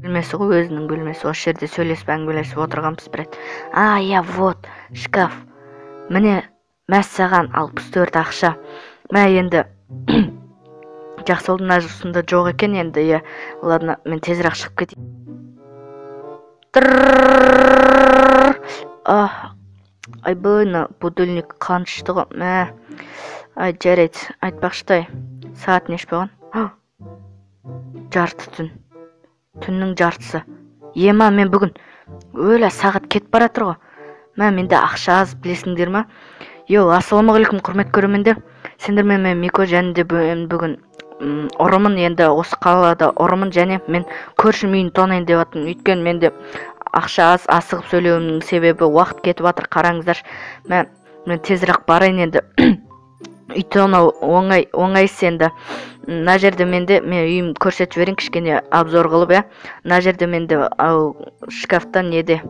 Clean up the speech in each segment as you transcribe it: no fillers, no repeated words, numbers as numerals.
бөлмесі ғой, өзінің бөлмесі. Осы жерде сөйлесіп әңгімелесіп отырғанбыз бір рет. Я вот шкаф. Міне мәссаған 64 ақша. Мә енді жақсы болды, мына жұмысында жоқ екен енді. Иә, ладно, мен тезірек шығып кетейін. Айбына будильник қаншты ғой. Мә. Жарайды, айтпақшыдай. Сағат неш болған? Жарты түн. Түннің жартысы. Ема, мен бүгін өлі сағат кетіп баратыр ғой. Мә, менде ақша аз, білесіңдер ма? Ассалаумағалейкум, құрмет көрермендер. Сендермен мен Мико, және де бүгін ұрымын, енді осы қалада ұрымын, және мен көршім үйін тонайын деп жатырмын. Өйткені менде ақша аз, асығып сөйлеуімнің себебі уақыт кетіп жатыр, қараңыздар. Мен тезірек барайын енді. Үй тонау оңайсыз енді. Мына жерде менде, мен үйім көрсетіп жіберейін, кішкене обзор қылып, мына жерде менде шкафтан неде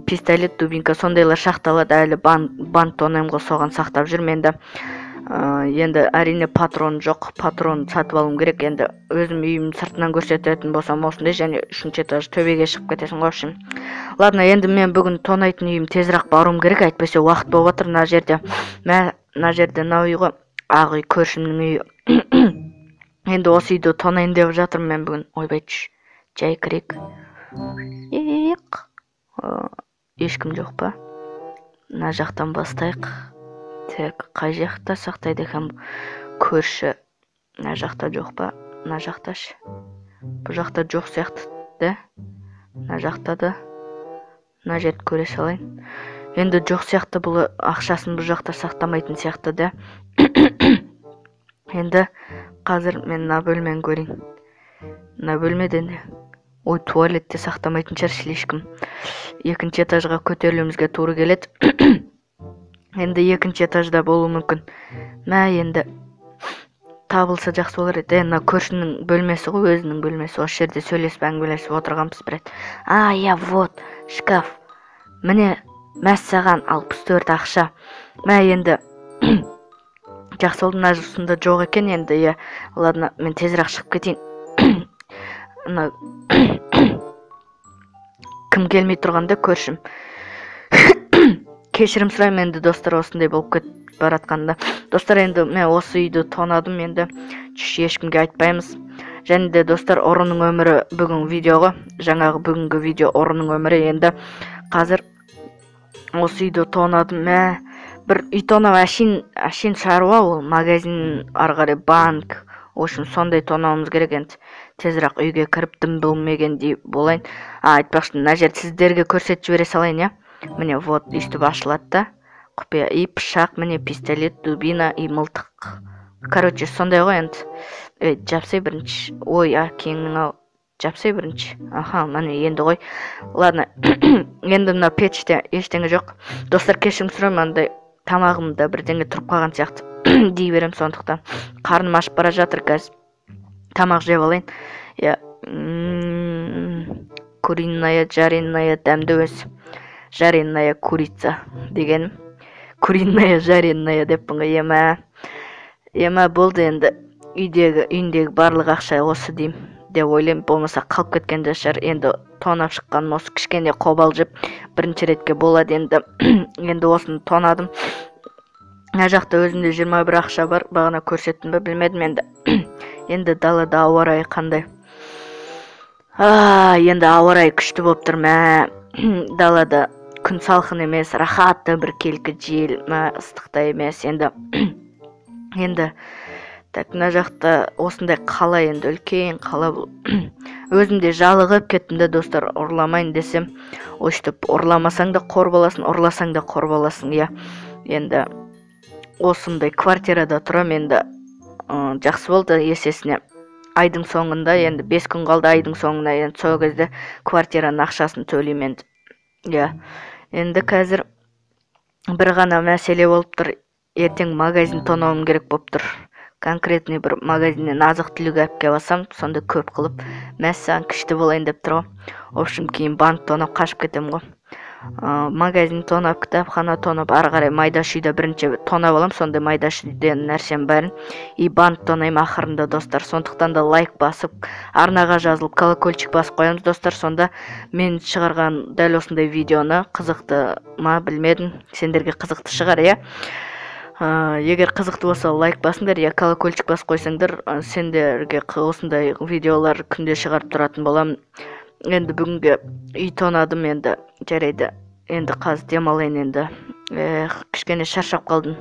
пистолет, дубинка, сондайлар сақталады. Әлі бант тонаймын ғой, соған сақтап жүрмін енді. Енді әрине патрон жоқ, патрон сатып алуым керек. Енді өзім үйім сыртынан көрсететін болсам осындай, және 3-ші этаж төбеге шығып кетесің ғой. Общем, ладно, енді мен бүгін тонайтын үйім тезірек баруым керек, әйтпесе уақыт болып жатыр. Мына жерде мына жерде үй ғой, ақ үй, көршімнің үйі. Енді осы үйді тонайын деп жатырмын мен бүгін. Ойбайтшы, жай кірек. Ешкім жоқ па? Мына жақтан бастайық. Тек, қай жақта сақтайды екен көрші? Мына жақта жоқ па? Мына жақташы. Бұл жақта жоқ сияқты, да? Мына жақта да. Мына жерді көре салайын. Енді жоқ сияқты, бұл ақшасын бұл жақта сақтамайтын сияқты, да? Енді қазір мен мына бөлмені көрейін. Мына бөлмеден туалетте сақтамайтын шығар слишком. 2-ші этажға көтерілуімізге тура келеді. Енді 2-ші этажда болуы мүмкін. Енді табылса жақсы болар еді. Мына көршінің бөлмесі ғой, өзінің бөлмесі. Осы жерде сөйлесіп әңгімелесіп отырғанбыз бір рет. Вот шкаф. Міне мәссаған 64 ақша. Енді жақсы болды, мына жұмысында жоқ екен енді. Ладно, мен тезірек шығып кетейін. Кім келмей тұрғанда көршім. Кешірім сұраймын енді, достар, осындай болып кетіп баратқанда. Достар, енді мен осы үйді тонадым, енді ешкімге айтпаймыз. Және де достар, ұрының өмірі бүгін видеоға, жаңағы бүгінгі видео ұрының өмірі. Енді қазір осы үйді тонадым. Бір үй тонау әшейін шаруа, ол магазин, арғары банк. Общем, сондай тонауымыз керек. Енді тезірек үйге кіріп дым білмегендей болайын. Айтпақшы, мына жерді сіздерге көрсетіп жібере салайын, Міне, вот, үстіп ашылады да. Құпия, пышақ, міне, пистолет, дубина, мылтық. Короче, сондай ғой енді. Жапсай бірінші. Кеңнің ау. Жапсай бірінші. Міне, енді ғой. Ладно, енді мына печте ештеңе жоқ. Достар, кешірім сұраймын, андай тамағымда бірдеңе тұрып қалған сияқты дей берем, сондықтан. Қарным ашып бара жатыр, қазір. Тамақ жеп алайын. Куриная, жареная, дәмді өз. Жареная курица дегенім. Куриная, жареная деппін ғой. Ема болды енді. Үйіндегі барлық ақша осы дейм деп ойлаймын. Болмаса қалып кеткенде шығар. Енді тонап шыққан осы кішкене қобалжып бірінші ретке болады енді. Енді осыны тонадым. Мына жақта өзімде 21 ақша бар. Бағана көрсеттім бе білмедім енді. Енді далада ауа райы қандай? Енді ауа райы күшті болып тұр. Далада күн салқын емес, рахатты бір келкі жел, ыстықта емес. Енді так, мына жақта осындай қала, енді үлкен қала бұл. Өзімде жалығып кеттім, достар, ұрламайын десем, өйстіп ұрламасаң да қор боласың, ұрласаң да қор боласың. Енді осындай квартирада тұрам, енді жақсы болды. Есесіне айдың соңында, енді 5 күн қалды айдың соңына, енді сол кезде квартираның ақшасын төлеймін енді. Енді қазір бір ғана мәселе болып тұр. Ертең магазин тонауым керек болып тұр. Конкретный бір магазиннен азық түлік алып келіп алсам, сонда көп қылып мәссаған күшті болайын деп тұр ғой. В общем, кейін банк тонап қашып кетем ғой. магазин тонап, кітапхана тонап, ары қарай майда шүйде бірінші тонап алам, сондай майда шүйден нәрсем бәрін. И бант тонаймын ақырында, достар. Сондықтан да лайк басып, арнаға жазылып, колокольчик басып қоямыз, достар. Сонда мен шығарған дәл осындай видеоны қызықты ма білмедім, сендерге қызықты шығар, иә. Егер қызықты болса лайк басыңдар, я колокольчик басып қойсаңдар, сендерге осындай видеолар күнде шығарып тұратын болам. Енді бүгінге үй тонадым, енді жарайды. Енді қазір демалайын енді. Кішкене шаршап қалдым.